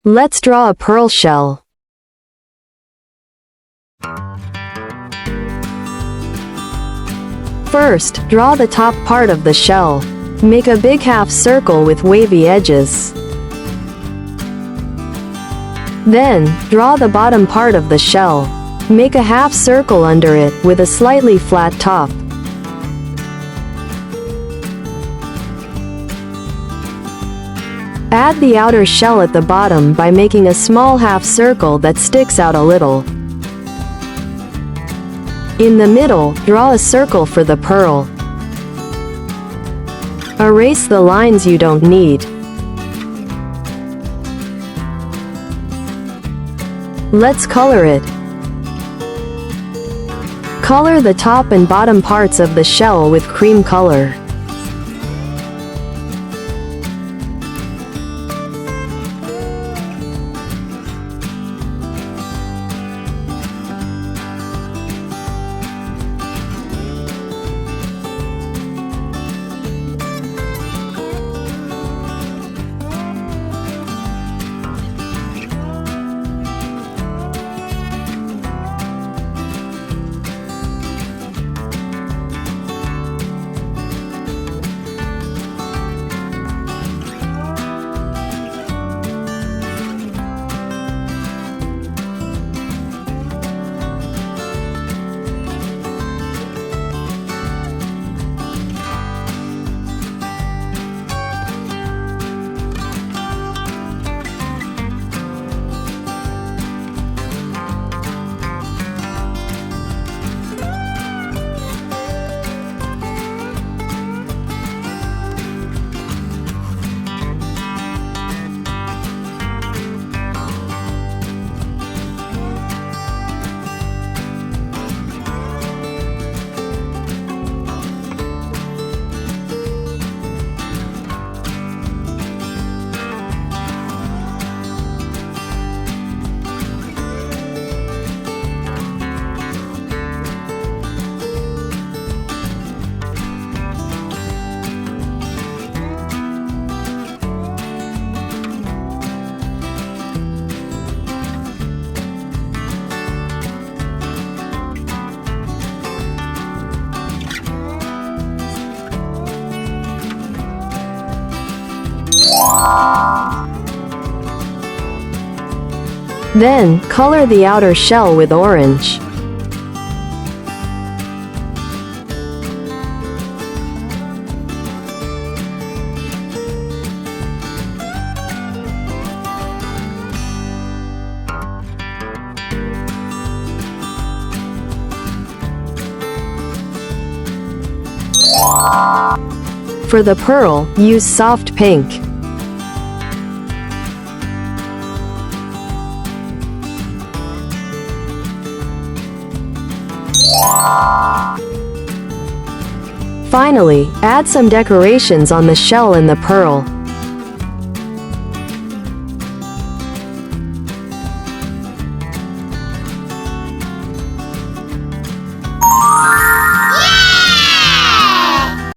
Let's draw a pearl shell. First, draw the top part of the shell. Make a big half circle with wavy edges. Then, draw the bottom part of the shell. Make a half circle under it, with a slightly flat top. Add the outer shell at the bottom by making a small half circle that sticks out a little. In the middle, draw a circle for the pearl. Erase the lines you don't need. Let's color it. Color the top and bottom parts of the shell with cream color. Then, color the outer shell with orange. For the pearl, use soft pink. Finally, add some decorations on the shell and the pearl.